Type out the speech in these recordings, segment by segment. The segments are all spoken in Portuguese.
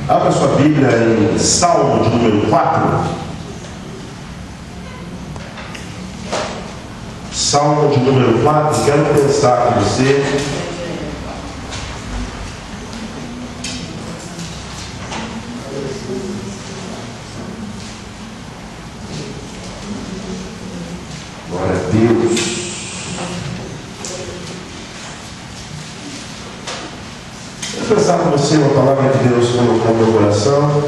Abra sua Bíblia em Salmo de número 4. Salmo de número 4. Quero pensar com você. Glória a Deus. Quero pensar com você uma palavra que Deus colocou no meu coração.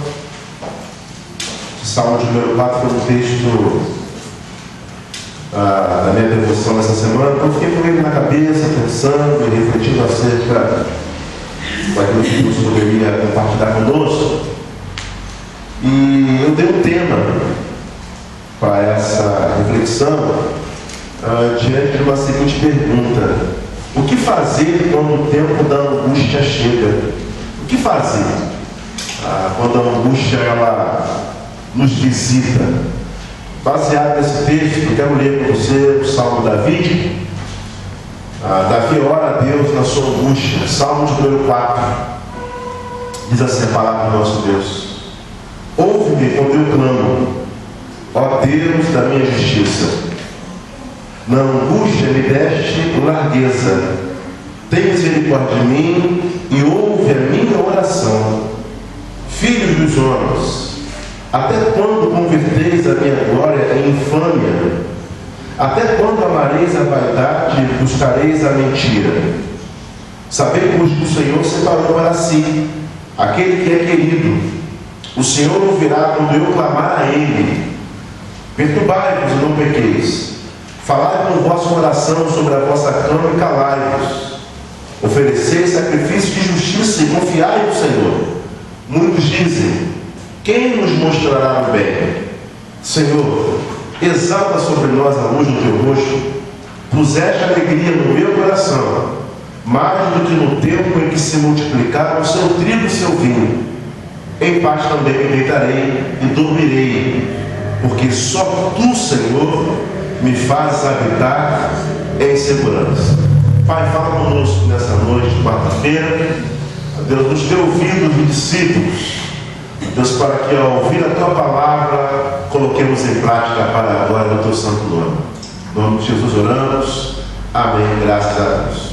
Salmo de número 4 foi um texto da minha devoção nessa semana. Eu fiquei com ele na cabeça, pensando e refletindo acerca daquilo que Deus poderia compartilhar conosco. E eu dei um tema para essa reflexão diante de uma seguinte pergunta: o que fazer quando o tempo da angústia chega? O que fazer quando a angústia ela nos visita? Baseado nesse texto, eu quero ler com você o Salmo de Davi. Davi ora a Deus na sua angústia. Salmo de número 4. Diz assim a palavra do nosso Deus: ouve-me quando eu clamo, ó Deus da minha justiça. Na angústia me deste largueza. Tem misericórdia de mim e ouve a minha oração. Filhos dos homens, até quando converteis a minha glória em infâmia? Até quando amareis a vaidade e buscareis a mentira? Sabei, pois, que o Senhor separou para si aquele que é querido. O Senhor ouvirá quando eu clamar a Ele. Perturbai-vos e não pequeis. Falai com o vosso coração sobre a vossa cama e calai-vos. Oferecei sacrifício de justiça e confiai no Senhor. Muitos dizem: quem nos mostrará o bem? Senhor, exalta sobre nós a luz do teu rosto. Puseste alegria no meu coração, mais do que no tempo em que se multiplicaram o seu trigo e o seu vinho. Em paz também me deitarei e dormirei, porque só tu, Senhor, me fazes habitar em segurança. Pai, fala conosco nessa noite de quarta-feira. Deus, nos dê ouvidos de discípulos, Deus, para que ao ouvir a tua palavra coloquemos em prática para a glória do teu santo nome. Em nome de Jesus oramos. Amém. Graças a Deus.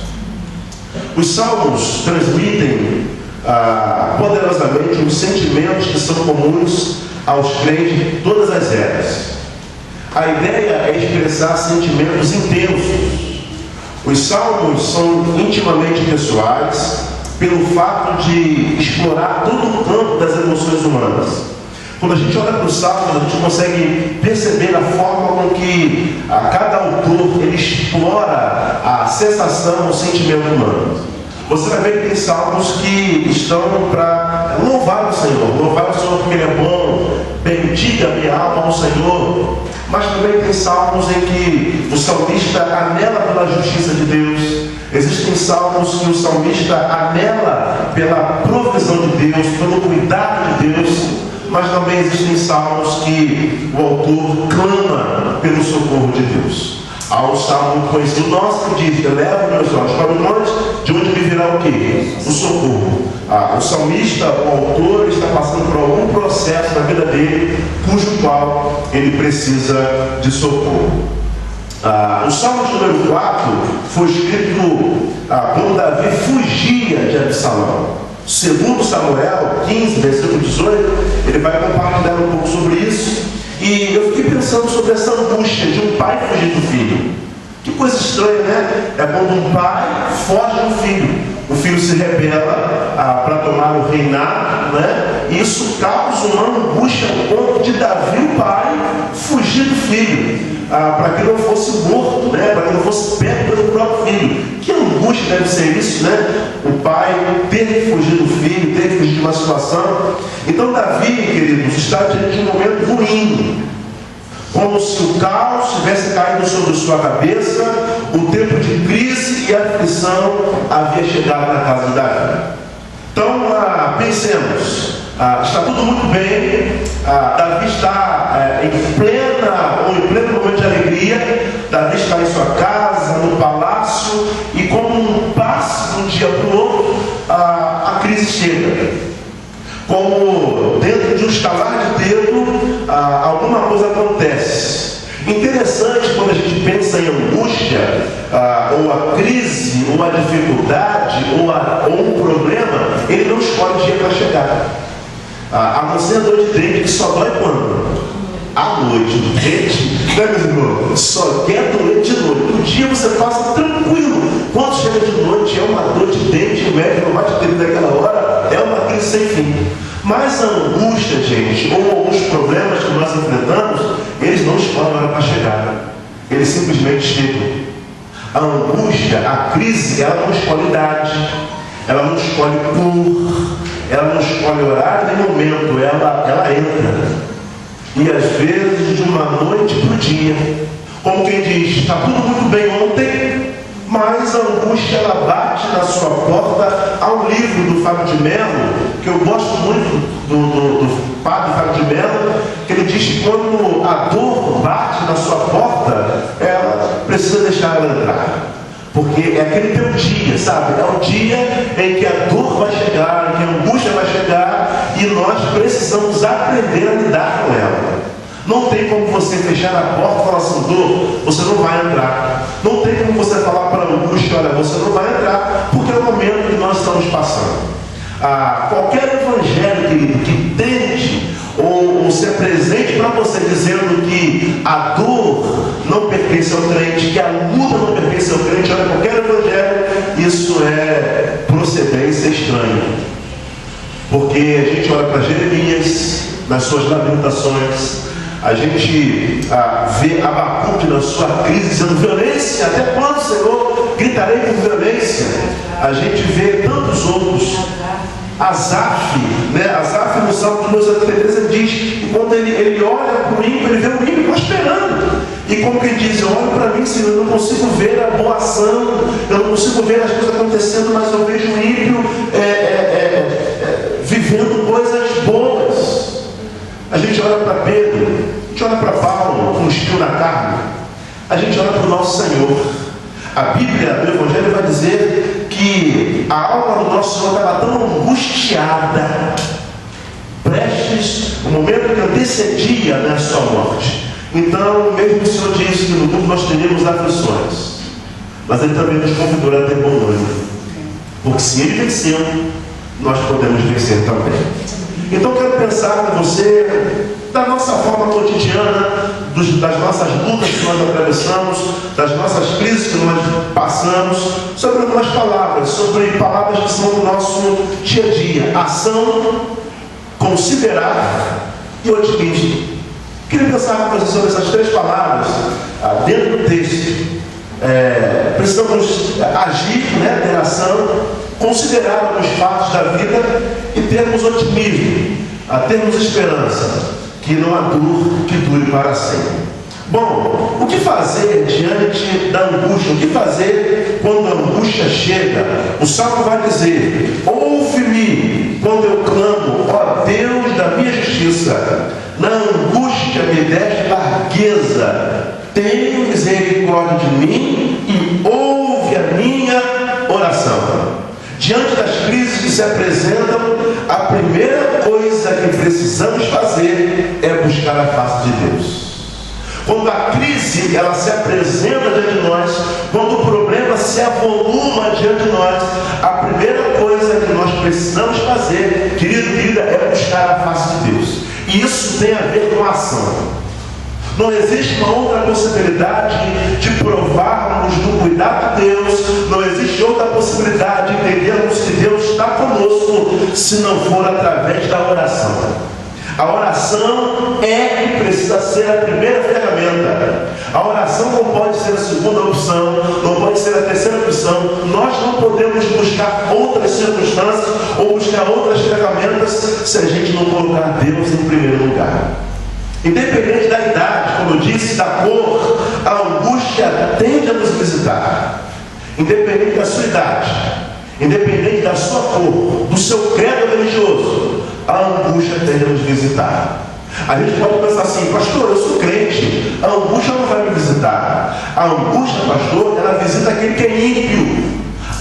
Os salmos transmitem poderosamente os sentimentos que são comuns aos crentes de todas as eras. A ideia é expressar sentimentos intensos. Os salmos são intimamente pessoais pelo fato de explorar todo o campo das emoções humanas. Quando a gente olha para os salmos, a gente consegue perceber a forma com que cada autor ele explora a sensação, o sentimento humano. Você vai ver que tem salmos que estão para louvar o Senhor porque Ele é bom, bendiga minha alma ao Senhor. Mas também tem salmos em que o salmista anela pela justiça de Deus. Existem salmos que o salmista anela pela provisão de Deus, pelo cuidado de Deus. Mas também existem salmos que o autor clama pelo socorro de Deus. Há um salmo conhecido nosso que diz: eleva meus olhos para o monte, de onde me virá o quê? O socorro. O salmista, o autor, está passando por algum processo na vida dele, cujo qual ele precisa de socorro. O Salmo de número 4 foi escrito quando Davi fugia de Absalão. Segundo Samuel 15, versículo 18, ele vai compartilhar um pouco sobre isso. E eu fiquei pensando sobre essa angústia de um pai fugir do filho. Que coisa estranha, né? É quando um pai foge do filho. O filho se rebela para tomar o reinado, né? E isso causa uma angústia ao ponto de Davi, o pai, fugir do filho. Para que não fosse morto, né? Para que não fosse pego pelo próprio filho. Que angústia deve ser isso, né? O pai ter que fugir do filho, ter que fugir de uma situação. Então Davi, queridos, está diante de um momento ruim, como se o caos tivesse caído sobre sua cabeça. O tempo de crise e aflição havia chegado na casa de Davi. Então pensemos, está tudo muito bem. Davi está em pleno momento de alegria. Davi está em sua casa, no palácio, e como um passe de um dia para o outro, a crise chega. como dentro de um estalar de dedo, alguma coisa acontece. Interessante quando a gente pensa em angústia, ou a crise, ou a dificuldade, ou um problema, ele não escolhe dia para chegar. A não ser a dor de dente, que só dói quando? À noite. O dente, né, meu irmão? Só quer doer de noite. Um dia você passa tranquilo. Quando chega de noite, é uma dor de dente, o médico não vai te ter naquela hora, é uma crise sem fim. Mas a angústia, gente, ou alguns problemas que nós enfrentamos, eles não escolhem a hora para chegar. Eles simplesmente chegam. A angústia, a crise, ela não escolhe idade, ela não escolhe cor, ela não escolhe horário nem momento, ela entra. E às vezes de uma noite para o dia. Como quem diz, está tudo muito bem ontem, mas a angústia ela bate na sua porta. Há um livro do Fábio de Mello, que eu gosto muito do padre Fábio de Mello, que ele diz que quando a dor bate na sua porta, ela precisa deixar ela entrar. Porque é aquele teu dia, sabe? É o dia em que a dor vai chegar, em que a angústia vai chegar, e nós precisamos aprender a lidar com ela. Não tem como você fechar a porta e falar assim, dor, você não vai entrar. Não tem como você falar para a angústia, olha, você não vai entrar, porque é o momento que nós estamos passando. Qualquer evangelho que tente ou se apresente para você dizendo que a dor não pertence ao crente, que a luta não pertence ao crente, olha, qualquer evangelho, isso é procedência estranha. Porque a gente olha para Jeremias, nas suas lamentações, a gente vê Abacuque na sua crise, dizendo violência, até quando, Senhor, gritarei por violência? A gente vê tantos outros. Asaf, Asaf no Salmo de 283, ele diz que quando ele olha para o ímpio, ele vê o ímpio prosperando. E como que ele diz, eu olho para mim, Senhor, eu não consigo ver a boa ação, eu não consigo ver as coisas acontecendo, mas eu vejo o ímpio vivendo coisas boas. A gente olha para Pedro, a gente olha para Paulo, com um espinho na carne, a gente olha para o nosso Senhor. A Bíblia do Evangelho vai dizer que a alma do nosso Senhor estava tão angustiada, prestes, o momento que antecedia a sua morte. Então, mesmo o Senhor disse que no mundo nós teríamos aflições, mas Ele também nos convidou a ter bom ânimo, porque se Ele venceu, nós podemos vencer também. Então, quero pensar com você da nossa forma cotidiana, das nossas lutas que nós atravessamos, das nossas crises que nós passamos, sobre algumas palavras, sobre palavras que são do nosso dia a dia: ação, considerar e otimismo. Queria pensar com você sobre essas três palavras dentro do texto. Precisamos agir, ter ação, considerar alguns fatos da vida e termos otimismo, termos esperança, que não há dor que dure para sempre. Bom, o que fazer diante da angústia? O que fazer quando a angústia chega? O Salmo vai dizer: ouve-me quando eu clamo, ó Deus da minha justiça. Na angústia me deste largueza. Tenha misericórdia de mim e ouve a minha oração. Diante das crises que se apresentam, a primeira coisa que precisamos fazer é buscar a face de Deus. Quando a crise ela se apresenta diante de nós, quando o problema se avoluma diante de nós, a primeira coisa que nós precisamos fazer, querido, querida, é buscar a face de Deus. E isso tem a ver com a ação. Não existe uma outra possibilidade de provarmos do cuidado de Deus, não existe outra possibilidade de entendermos que Deus está conosco, se não for através da oração. A oração é e precisa ser a primeira ferramenta. A oração não pode ser a segunda opção, não pode ser a terceira opção. Nós não podemos buscar outras circunstâncias ou buscar outras ferramentas se a gente não colocar Deus em primeiro lugar. Independente da idade, como eu disse, da cor, a angústia tende a nos visitar. Independente da sua idade, independente da sua cor, do seu credo religioso, a angústia tende a nos visitar. A gente pode pensar assim: pastor, eu sou crente, a angústia não vai me visitar. A angústia, pastor, ela visita aquele que é ímpio.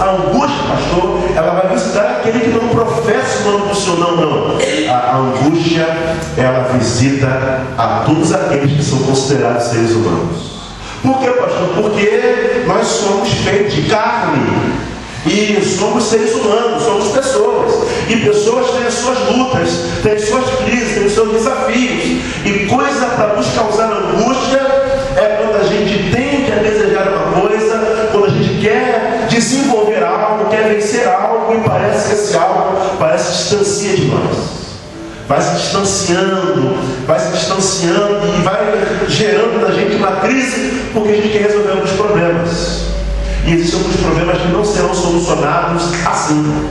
A angústia, pastor, ela vai visitar aquele que não professa o nome do Senhor. Não. A angústia, ela visita a todos aqueles que são considerados seres humanos. Por quê, pastor? Porque nós somos feitos de carne. E somos seres humanos, somos pessoas. E pessoas têm as suas lutas, têm as suas crises, têm os seus desafios. E coisa para nos causar angústia é quando a gente tende a desejar uma coisa, quando a gente quer desenvolver algo, quer vencer algo, e parece que esse algo se distancia de nós. Vai se distanciando e vai gerando na gente uma crise, porque a gente quer resolver alguns problemas. E existem alguns problemas que não serão solucionados assim.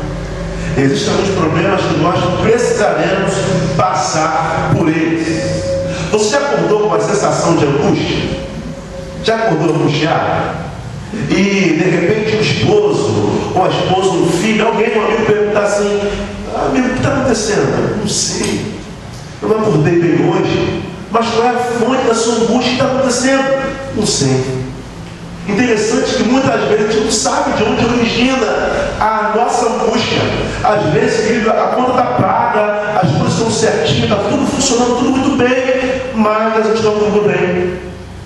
Existem alguns problemas que nós precisaremos passar por eles. Você já acordou com a sensação de angústia? Já acordou angustiado? E de repente o esposo, ou a esposa, um filho, alguém, um amigo perguntar assim: amigo, o que está acontecendo? Não sei. Eu não acordei bem hoje. Mas qual é a fonte da sua angústia? O que está acontecendo? Não sei. Interessante que muitas vezes a gente não sabe de onde origina a nossa angústia. Às vezes a conta está paga, as coisas estão certinhas, está tudo funcionando, tudo muito bem, mas a gente está tudo bem. A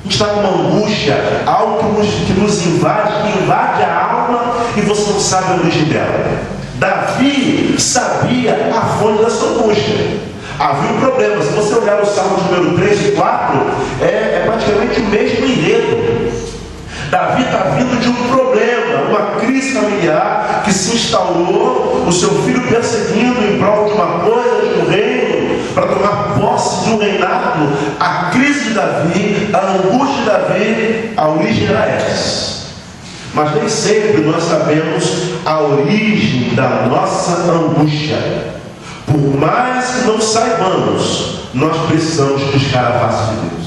gente está com uma angústia, algo que nos invade, que invade a alma, e você não sabe a origem dela. Davi sabia a fonte da sua angústia. Havia um problema. Se você olhar o Salmo número 3 e 4, é praticamente o mesmo enredo. Davi está vindo de um problema, uma crise familiar que se instaurou, o seu filho perseguindo em prol de uma coisa, de um reino, para tomar posse de um reinado. A crise de Davi, a angústia de Davi, a origem era essa. Mas nem sempre nós sabemos a origem da nossa angústia. Por mais que não saibamos, nós precisamos buscar a face de Deus.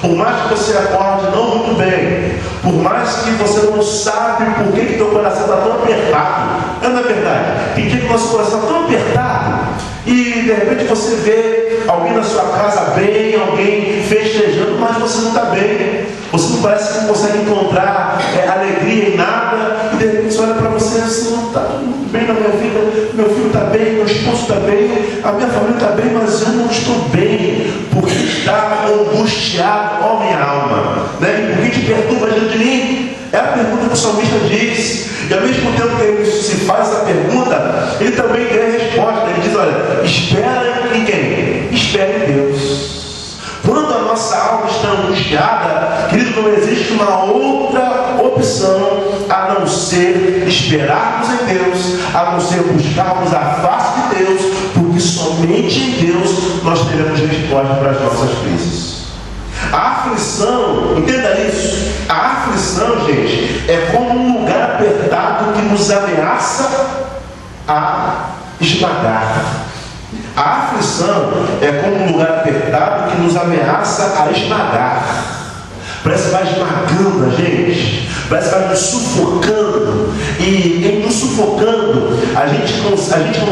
Por mais que você acorde não muito bem, por mais que você não sabe por que teu coração está tão apertado, não é verdade? Tem dia que o nosso coração está tão apertado, e de repente você vê alguém na sua casa bem, alguém festejando, mas você não está bem. Você não parece que não consegue encontrar alegria em nada, e de repente você olha para você assim: não está tudo bem na minha vida, meu filho está bem, meu esposo está bem, a minha família está bem, mas eu não estou bem, porque está angustiado, ó minha alma, né? E por que te perturba diante de mim? É a pergunta que o salmista diz. E ao mesmo tempo que ele se faz essa pergunta, ele também ganha a resposta. Ele diz: olha, espera em quem? Espera em Deus. Quando a nossa alma está angustiada, querido, não existe uma outra opção a não ser esperarmos em Deus, a não ser buscarmos a face de Deus, porque somente em Deus nós teremos resposta para as nossas crises. A aflição, entenda isso, a aflição, gente, é como um lugar apertado que nos ameaça a esmagar. A aflição é como um lugar apertado que nos ameaça a esmagar. Parece que vai esmagando a gente, parece que vai nos sufocando, e em nos sufocando a gente não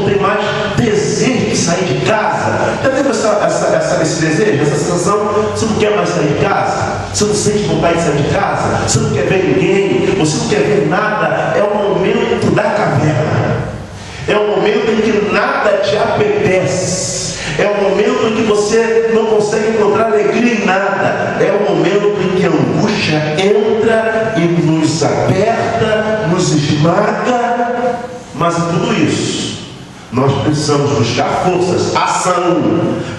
tem mais desejo de sair de casa. Já teve esse desejo, essa sensação? Você não quer mais sair de casa, você não sente vontade de sair de casa, você não quer ver ninguém, você não quer ver nada. É o momento da caverna, é o momento em que nada te apetece. É o momento em que você não consegue encontrar alegria em nada. É o momento em que a angústia entra e nos aperta, nos esmaga. Mas em tudo isso, nós precisamos buscar forças, ação,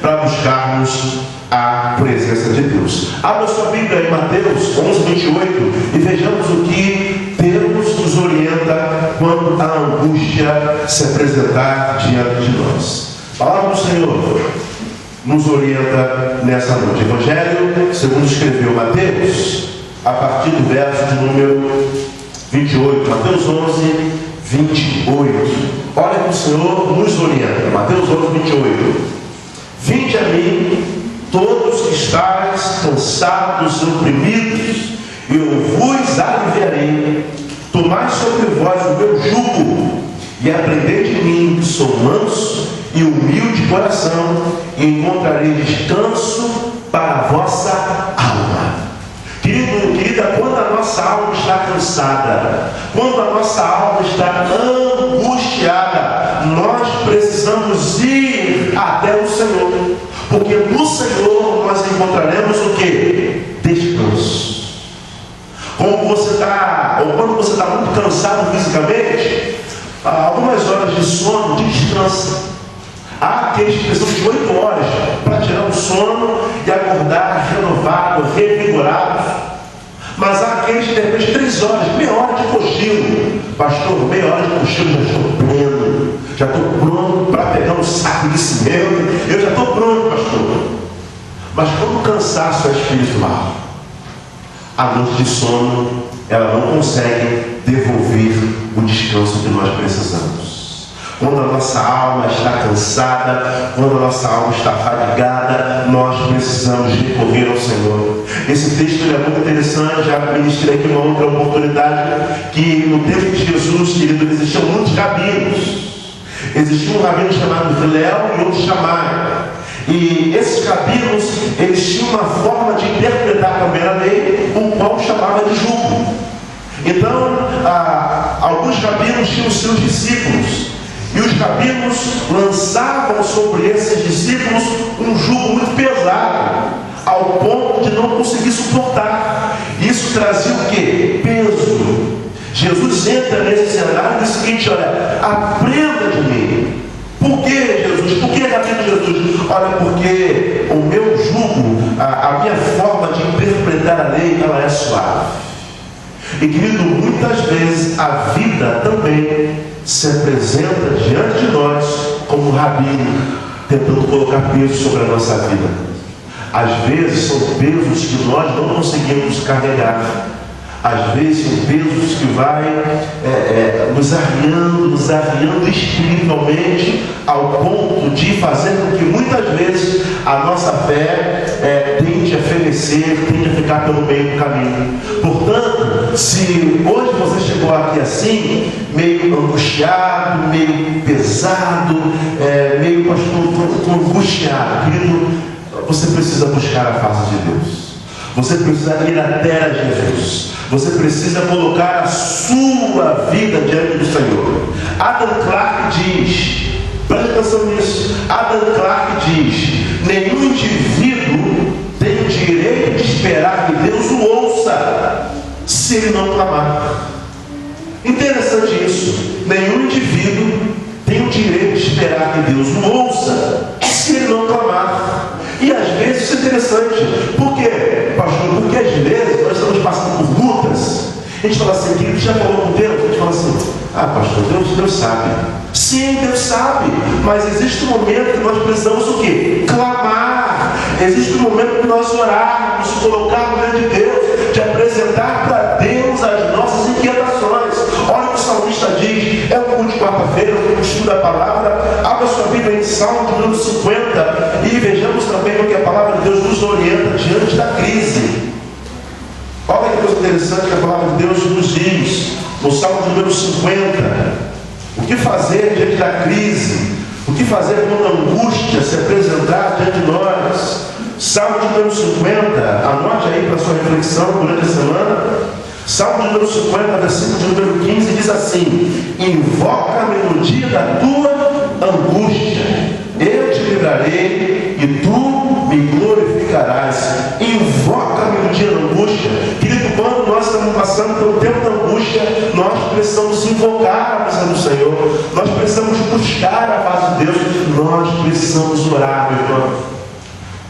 para buscarmos a presença de Deus. Abra sua Bíblia em Mateus 11:28 e vejamos o que Deus nos orienta quando a angústia se apresentar diante de nós. A palavra do Senhor nos orienta nessa noite. Evangelho segundo escreveu Mateus, a partir do verso de número 28. Mateus 11:28. Olha que o Senhor nos orienta. Mateus 11:28. Vinde a mim, todos que estáis cansados e oprimidos, e eu vos aliviarei. Tomai sobre vós o meu jugo, e aprendei de mim, que sou manso e humilde de coração, e encontrarei descanso para a vossa alma. Querido querida, quando a nossa alma está cansada, quando a nossa alma está angustiada, nós precisamos ir até o Senhor, porque no Senhor nós encontraremos o quê? Descanso. Como você está, ou quando você está muito cansado fisicamente, algumas horas de sono, descansa. Há aqueles que precisam de 8 horas para tirar o sono e acordar renovado, revigorado. Mas há aqueles que de repente 3 horas, meia hora de cochilo. Pastor, meia hora de cochilo, já estou pleno, já estou pronto para pegar um saco de cimento, eu já estou pronto, pastor. Mas quando o cansaço é espiritual, a noite de sono, ela não consegue devolver o descanso que nós precisamos. Quando a nossa alma está cansada, quando a nossa alma está fadigada, nós precisamos recorrer ao Senhor. Esse texto é muito interessante, já ministrei aqui uma outra oportunidade, que no tempo de Jesus, querido, existiam muitos rabinos. Existia um rabino chamado Hillel e outro Shammai. E esses rabinos, eles tinham uma forma de interpretar também a lei, o qual chamava de jugo. Então, alguns rabinos tinham os seus discípulos. E os rabinos lançavam sobre esses discípulos um jugo muito pesado, ao ponto de não conseguir suportar. Isso trazia o quê? Peso. Jesus entra nesse cenário e diz o seguinte: olha, aprenda de mim. Por que, Jesus? Por que aprenda de Jesus? Olha, porque o meu jugo, a minha forma de interpretar a lei, ela é suave. E querido, muitas vezes a vida também se apresenta diante de nós como um rabino, tentando colocar peso sobre a nossa vida. Às vezes são pesos que nós não conseguimos carregar. Às vezes são pesos que vai nos arriando espiritualmente, ao ponto de fazer com que muitas vezes a nossa fé tende a fenecer, tende a ficar pelo meio do caminho. Portanto, se hoje você chegou aqui assim, meio angustiado, meio pesado, meio pastor, angustiado, querido, você precisa buscar a face de Deus. Você precisa ir até Jesus. Você precisa colocar a sua vida diante do Senhor. Adam Clarke diz, preste atenção nisso, Adam Clarke diz: nenhum indivíduo tem o direito de esperar que Deus o ouça se ele não clamar. Interessante isso. Nenhum indivíduo tem o direito de esperar que Deus o ouça se ele não clamar. E às vezes isso é interessante. Por quê, pastor? Porque às vezes nós estamos passando por lutas. A gente fala assim: querido, já falou com Deus? A gente fala assim: pastor, Deus sabe. Sim, Deus sabe. Mas existe um momento que nós precisamos o quê? Clamar. Existe um momento que nós orarmos, colocarmos diante de Deus, de apresentar para Deus as nossas inquietações. Olha o que o salmista diz. É o culto de quarta-feira, o estudo da palavra. Abra sua Bíblia em Salmo de número 50 e vejamos também o que a palavra de Deus nos orienta diante da crise. Olha que coisa interessante que a palavra de Deus nos diz no Salmo de número 50. O que fazer diante da crise? O que fazer quando a angústia se apresentar diante de nós? Salmo de número 50, anote aí para sua reflexão durante a semana. Salmo de número 50, versículo de número 15, diz assim: invoca-me no dia da tua angústia, eu te livrarei e tu me glorificarás. Invoca-me no dia da angústia. Querido, quando nós estamos passando pelo tempo da angústia, nós precisamos invocar a presença do Senhor, nós precisamos buscar a face de Deus, nós precisamos orar, meu irmão.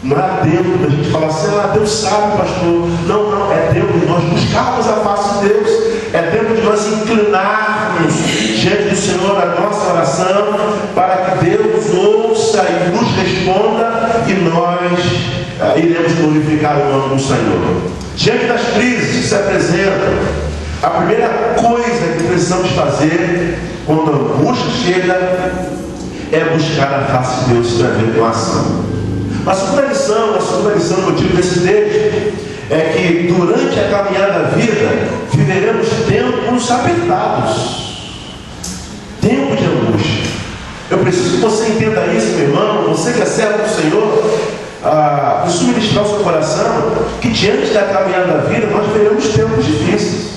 Não é tempo da gente falar assim: Deus sabe, pastor. Não, é tempo de nós buscarmos a face de Deus. É tempo de nós inclinarmos diante do Senhor a nossa oração, para que Deus ouça e nos responda, e nós iremos glorificar o nome do Senhor. Diante das crises que se apresentam, a primeira coisa que precisamos fazer quando a angústia chega é buscar a face de Deus para ver com a ação. A segunda lição, o motivo desse texto, é que durante a caminhada da vida viveremos tempos apertados, tempo de angústia. Eu preciso que você entenda isso, meu irmão. Você que é servo do Senhor, preciso ministrar o seu coração, que diante da caminhada da vida nós veremos tempos difíceis.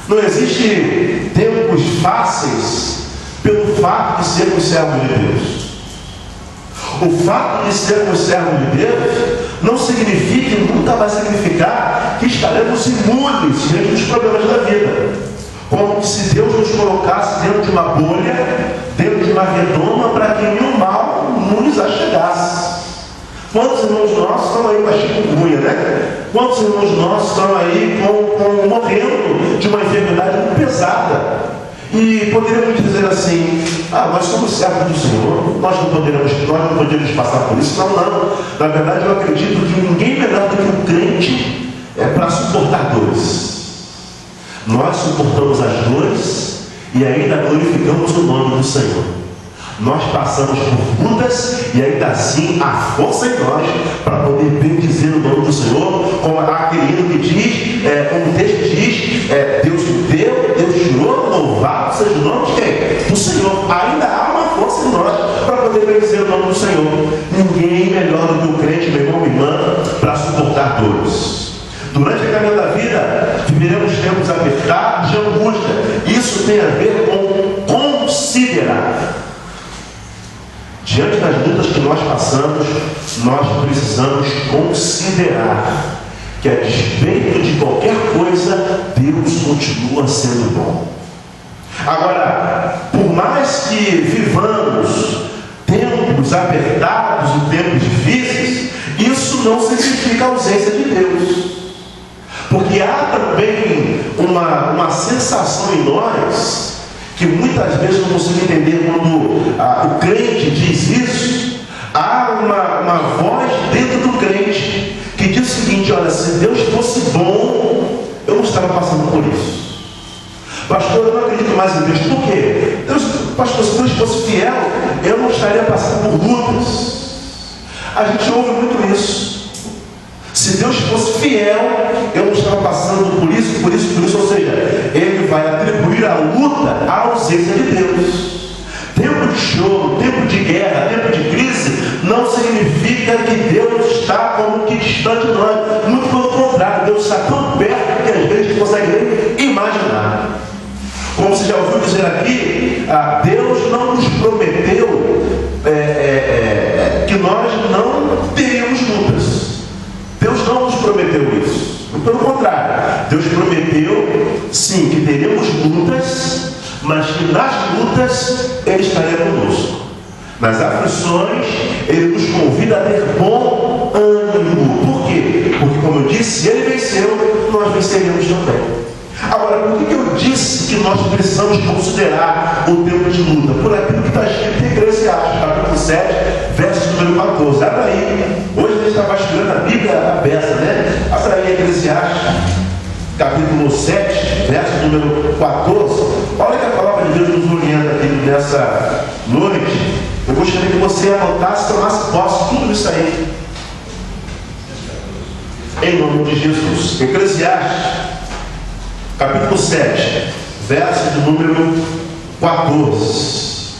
Não existe tempos fáceis pelo fato de sermos servos de Deus. O fato de sermos servos de Deus não significa e nunca vai significar que estaremos imunes diante dos problemas da vida. Como se Deus nos colocasse dentro de uma bolha, dentro de uma redoma, para que nenhum mal nos achegasse. Quantos irmãos nossos estão aí com a chikungunya, né? Quantos irmãos nossos estão aí morrendo de uma enfermidade muito pesada? E poderíamos dizer assim, nós somos servos do Senhor, nós não poderíamos passar por isso. Não. Na verdade, eu acredito que ninguém melhor do que um crente para suportar dores. Nós suportamos as dores e ainda glorificamos o nome do Senhor. Nós passamos por lutas e ainda assim há força em nós para poder bendizer o nome do Senhor, como aquele hino que diz, como o texto diz, Deus me deu, Deus tirou, louvado seja o nome de quem? Do Senhor. Ainda há uma força em nós para poder bendizer o nome do Senhor. Ninguém melhor do que o crente, meu irmão, minha irmã, para suportar dores. Durante a caminhada da vida, viveremos tempos apertados de angústia. Isso tem a ver com considerar. Diante das lutas que nós passamos, nós precisamos considerar que, a despeito de qualquer coisa, Deus continua sendo bom. Agora, por mais que vivamos tempos apertados e tempos difíceis, isso não significa a ausência de Deus. Porque há também uma sensação em nós, que muitas vezes não consigo entender quando o crente diz isso. Há uma voz dentro do crente que diz o seguinte: olha, se Deus fosse bom, eu não estava passando por isso. Pastor, eu não acredito mais em Deus. Por quê? Pastor, se Deus fosse fiel, eu não estaria passando por lutas. A gente ouve muito isso. Se Deus fosse fiel, eu não estava passando por isso, ou seja, Ele vai atribuir a luta à ausência de Deus. Tempo de choro, tempo de guerra, tempo de crise, não significa que Deus está como que distante de nós. Muito pelo contrário, Deus está tão perto que às vezes a gente consegue nem imaginar. Como você já ouviu dizer aqui, Deus não nos prometeu que nós não teríamos lutas. Deus não nos prometeu isso. Pelo contrário, Deus prometeu, sim, que teremos lutas, mas que nas lutas Ele estaria conosco. Nas aflições, Ele nos convida a ter bom ânimo. Por quê? Porque, como eu disse, se Ele venceu, nós venceremos também. Agora, por que eu disse que nós precisamos considerar o tempo de luta? Por aquilo que está escrito em Eclesiastes, capítulo 7, verso número 14. Abra aí. Hoje a gente está vasculhando a Bíblia aberta, né? Abra aí Eclesiastes, capítulo 7, verso número 14. Olha que a palavra de Deus nos orienta aqui nessa noite. Eu gostaria que você anotasse, tomasse posse de tudo isso aí. Em nome de Jesus. Eclesiastes, capítulo 7, verso de número 14.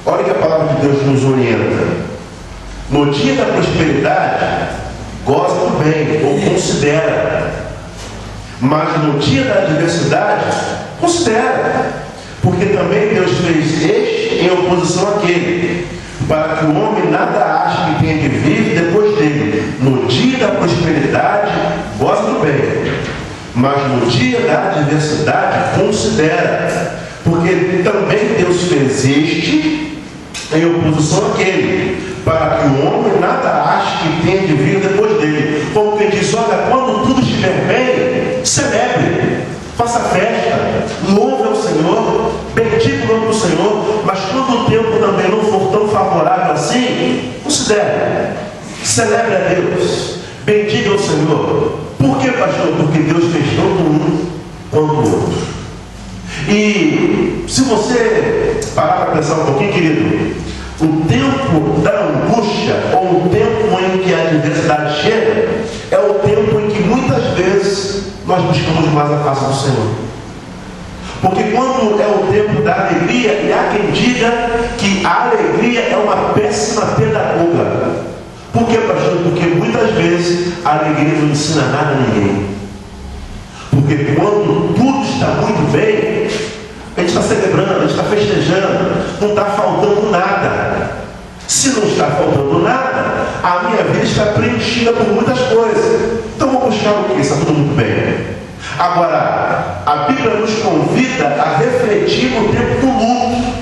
Olha que a palavra de Deus nos orienta. No dia da prosperidade, goza do bem, ou considera. Mas no dia da adversidade, considera. Porque também Deus fez este em oposição àquele, para que o homem nada ache que tenha que vir depois dele. No dia da prosperidade, goza do bem. Mas no dia da adversidade, considera. Porque também Deus fez este em oposição àquele, para que o homem nada ache que tenha de vir depois dele. Como quem diz: olha, quando tudo estiver bem, celebre, faça festa, louve ao Senhor, bendiga o nome do Senhor. Mas quando o tempo também não for tão favorável assim, considere, celebre a Deus, bendiga o Senhor. Por que, pastor? Porque Deus fez tanto um quanto o outro. E se você parar para pensar um pouquinho, querido, o tempo da angústia, ou o tempo em que a adversidade chega, é o tempo em que muitas vezes nós buscamos mais a face do Senhor. Porque quando é o tempo da alegria, e há quem diga que a alegria é uma péssima pedagoga. Por que, pastor? Porque muitas vezes a alegria não ensina nada a ninguém. Porque quando tudo está muito bem, a gente está celebrando, a gente está festejando, não está faltando nada. Se não está faltando nada, a minha vida está preenchida por muitas coisas. Então vou buscar o que? Está tudo muito bem. Agora, a Bíblia nos convida a refletir no tempo do luto.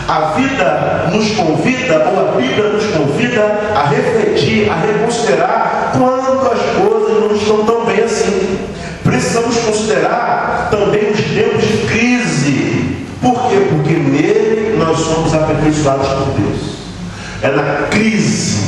A vida nos convida, ou a Bíblia nos convida a refletir, a reconsiderar quando as coisas não estão tão bem assim. Precisamos considerar também os tempos de crise. Por quê? Porque nele nós somos aperfeiçoados por Deus. É na crise,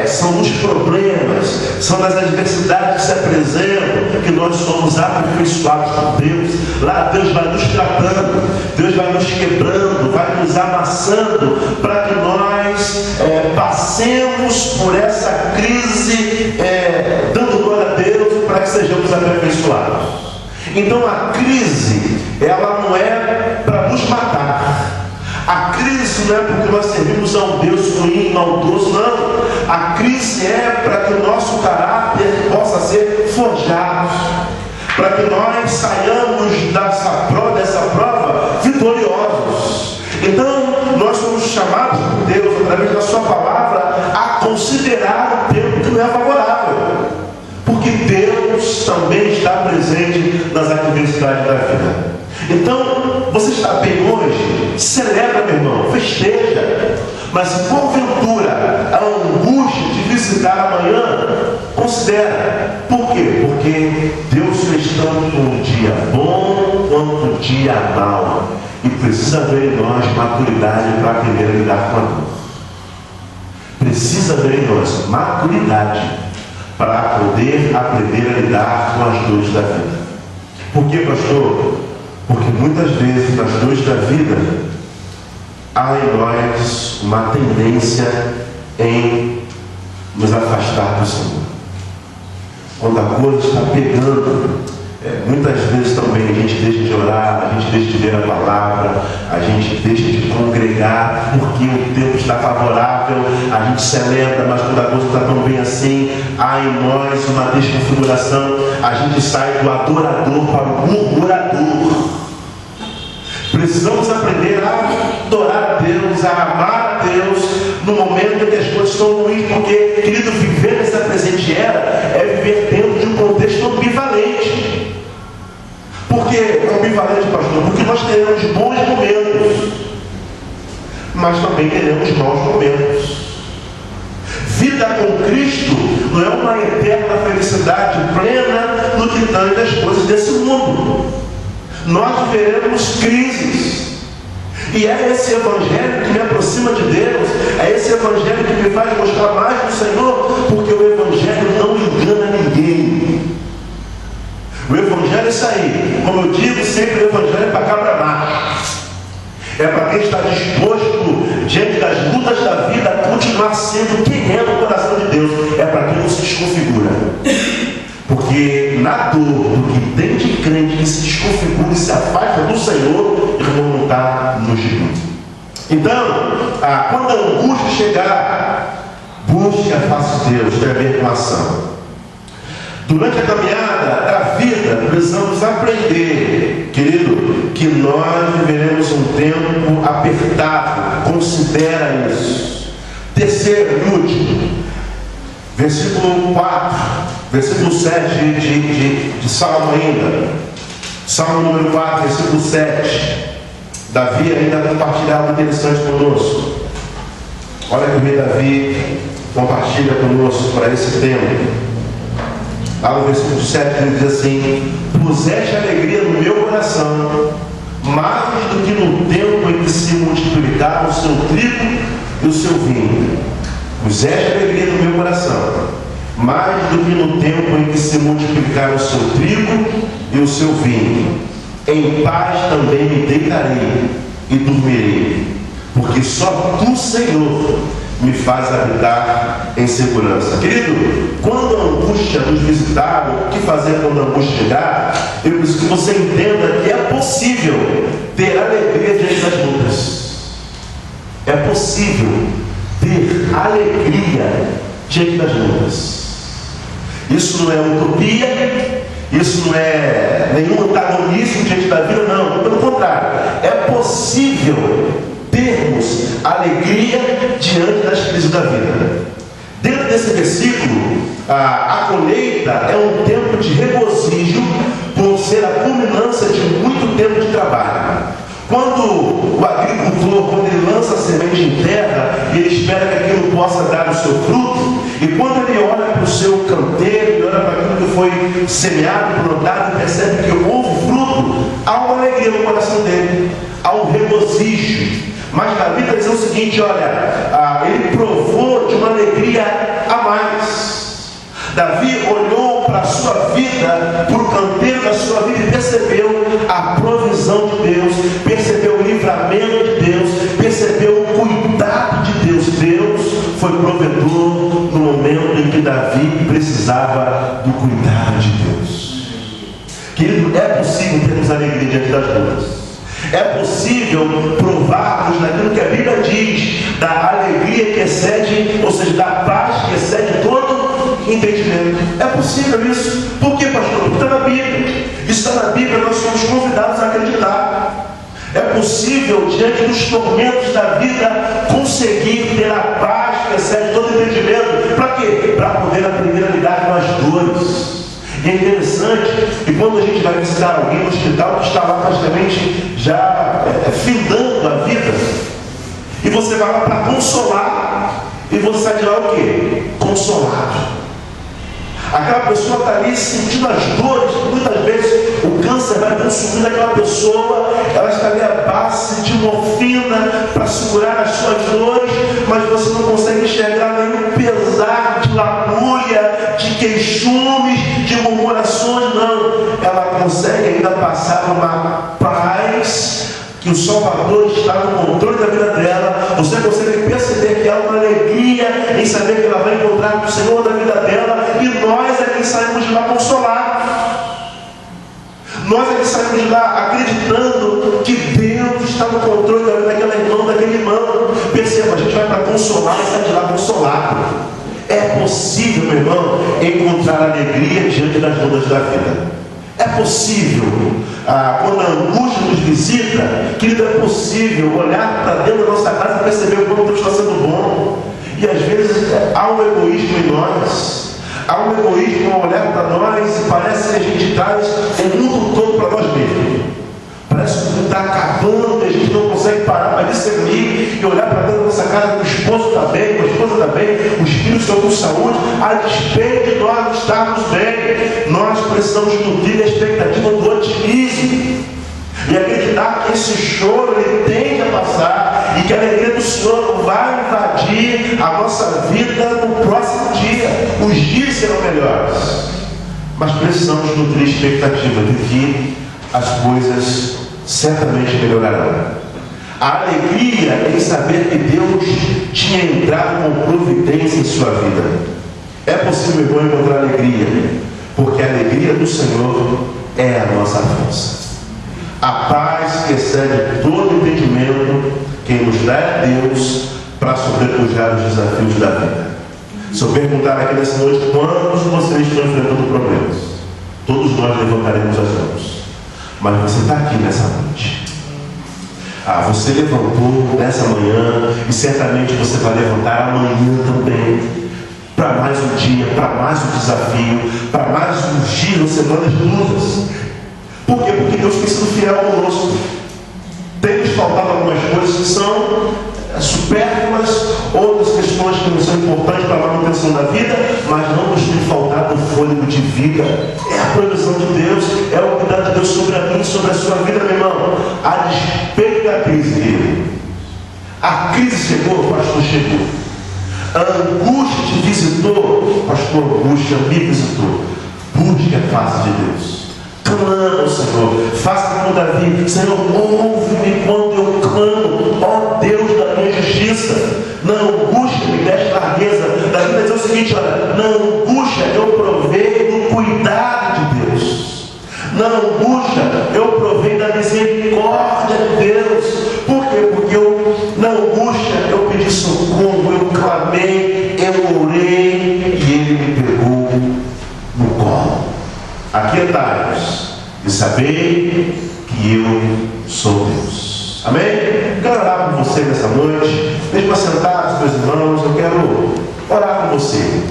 são nos problemas, são nas adversidades que se apresentam que nós somos aperfeiçoados por Deus. Lá Deus vai nos tratando, Deus vai nos quebrando, vai nos amassando, para que nós passemos por essa crise, dando glória a Deus, para que sejamos aperfeiçoados. Então a crise, ela não é para nos matar. A crise não é porque nós servimos a um Deus ruim, maldoso, não. A crise é para que o nosso caráter possa ser forjado, para que nós saiamos dessa prova vitoriosos. Então, nós somos chamados por Deus, através da sua palavra, a considerar o tempo que não é favorável. Porque Deus também está presente nas adversidades da vida. Então, você está bem hoje? Celebra, meu irmão, festeja. Mas se porventura a angústia de visitar amanhã, considera. Por quê? Porque Deus fez tanto um dia bom quanto um dia mau. E precisa haver em nós maturidade para aprender a lidar com a dor. Precisa haver em nós maturidade para poder aprender a lidar com as dores da vida. Por quê, pastor? Porque muitas vezes nas dores da vida há em nós uma tendência em nos afastar do Senhor. Quando a coisa está pegando, muitas vezes também a gente deixa de orar, a gente deixa de ler a palavra, a gente deixa de congregar, porque o tempo está favorável, a gente celebra, mas quando a coisa está tão bem assim, há em nós uma desconfiguração, a gente sai do adorador para o murmurador. Precisamos aprender a adorar a Deus, a amar a Deus no momento em que as coisas estão ruins, porque, querido, viver nessa presente era é viver dentro de um contexto ambivalente. Por que ambivalente, pastor? Porque nós teremos bons momentos, mas também teremos maus momentos. Vida com Cristo não é uma eterna felicidade plena no que tange as coisas desse mundo. Nós viveremos crises. E é esse evangelho que me aproxima de Deus, é esse evangelho que me faz gostar mais do Senhor, porque o evangelho não engana ninguém. O evangelho é isso aí. Como eu digo sempre, o evangelho é para cabra macho. É para quem está disposto, diante das lutas da vida, a continuar sendo quem é no coração de Deus. É para quem não se desconfigura. Porque na dor do que tem de crente que se desconfigura e se afasta do Senhor, ele não está no gibi. Então, quando a angústia chegar, busque a face de Deus, tenha a ver com a ação. Durante a caminhada da vida, precisamos aprender, querido, que nós viveremos um tempo apertado. Considera isso. Terceiro e último, versículo 4, versículo 7 de Salmo ainda. Salmo número 4, versículo 7. Davi ainda compartilha algo interessante conosco. Olha que o rei Davi compartilha conosco para esse tempo. Lá no versículo 7 ele diz assim: puseste alegria no meu coração, mais do que no tempo em que se multiplicaram o seu trigo e o seu vinho. Puseste alegria no meu coração, mais do que no tempo em que se multiplicaram o seu trigo e o seu vinho. Em paz também me deitarei e dormirei, porque só tu, Senhor, me faz habitar em segurança. Querido, quando a angústia nos visitar, o que fazer quando a angústia chegar? Eu preciso que você entenda que é possível ter alegria diante das lutas. É possível ter alegria diante das lutas. Isso não é utopia, isso não é nenhum antagonismo diante da vida, não. Pelo contrário, é possível termos alegria diante das crises da vida. Dentro desse versículo, a colheita é um tempo de regozijo por ser a culminância de muito tempo de trabalho. Quando o agricultor, quando ele lança a semente em terra, ele espera que aquilo possa dar o seu fruto, e quando ele olha para o seu canteiro, ele olha para aquilo que foi semeado, plantado, e percebe que houve fruto, há uma alegria no coração dele, há um regozijo. Mas Davi está dizendo o seguinte, olha, ele provou de uma alegria a mais. Davi olhou para a sua vida, para o canteiro da sua vida e percebeu a provisão de Deus, percebeu o livramento de Deus, percebeu o cuidado de Deus. Deus foi provedor no momento em que Davi precisava do cuidado de Deus. Querido, é possível termos alegria diante das lutas. É possível provarmos naquilo que a Bíblia diz, da alegria que excede, ou seja, da paz que excede todo entendimento. É possível isso. Por quê, pastor? Porque está na Bíblia. Isso está na Bíblia, nós somos convidados a acreditar. É possível, diante dos tormentos da vida, conseguir ter a paz que excede todo entendimento. Para quê? Para poder aprender a lidar com as dores. E é interessante que quando a gente vai visitar alguém no hospital que está lá praticamente já findando a vida, e você vai lá para consolar, e você sai de lá o quê? Consolado. Aquela pessoa está ali sentindo as dores, muitas vezes o câncer vai consumindo aquela pessoa, ela está ali à base de morfina para segurar as suas dores, mas você não consegue enxergar nenhum pesar de lamúria, de queixumes, de murmurações, não. Ela consegue ainda passar uma paz, que o Salvador está no controle da vida dela. Você consegue perceber que há uma alegria em saber que ela vai encontrar com o Senhor da vida dela, e nós é que saímos de lá consolados. Nós é que saímos de lá acreditando que Deus está no controle da vida daquela irmã, daquele irmão. Perceba, a gente vai para consolar e sai de lá consolado. É possível, meu irmão, encontrar alegria diante das lutas da vida. É possível, quando a angústia nos visita, querido, é possível olhar para dentro da nossa casa e perceber o quanto Deus está sendo bom. E às vezes há um egoísmo em nós, há um egoísmo ao olhar para nós e parece que a gente traz o mundo todo para nós mesmos. Parece que o mundo está acabando e a gente não consegue parar para discernir e olhar para dentro da nossa casa que o esposo está bem, a esposa está bem, os filhos estão com saúde, a despeito de nós não estarmos bem. Nós precisamos nutrir a expectativa do otimismo e acreditar que esse choro ele tende a passar e que a alegria do Senhor vai invadir a nossa vida no próximo dia. Os dias serão melhores, mas precisamos nutrir a expectativa de que as coisas certamente melhorarão. A alegria em saber que Deus tinha entrado com providência em sua vida. É possível, irmão, encontrar alegria, porque a alegria do Senhor é a nossa força. A paz que excede todo entendimento, quem nos dá é Deus para sobrepujar os desafios da vida. Se eu perguntar aqui nessa noite, quantos de vocês estão enfrentando problemas? Todos nós levantaremos as mãos. Mas você está aqui nessa noite. Você levantou nessa manhã e certamente você vai levantar amanhã também. Para mais um dia, para mais um desafio, para mais um dia, semanas de lutas. Por quê? Porque Deus tem sido fiel conosco. Tem nos faltado algumas coisas que são supérfluas, outras questões que não são importantes para a manutenção da vida, mas não nos tem faltado o fôlego de vida. É a provisão de Deus, é o cuidado de Deus sobre a mim, sobre a sua vida, meu irmão. A despeito da crise, a crise chegou, o pastor chegou. A angústia te visitou, pastor, a angústia me visitou. Busque a face de Deus. Clama ao Senhor, faça como Davi, Senhor, ouve-me quando eu clamo, ó Deus da minha justiça. Na angústia me deste largueza. Davi vai dizer o seguinte, olha, na angústia eu provei do cuidado de Deus. Na angústia eu provei da misericórdia de Deus. Por quê? Porque na angústia eu pedi socorro, eu clamei, eu orei e Ele me pegou aquietai-vos e sabei que eu sou Deus. Amém? Eu quero orar por você nessa noite. Mesmo assentados, meus irmãos, eu quero orar por você.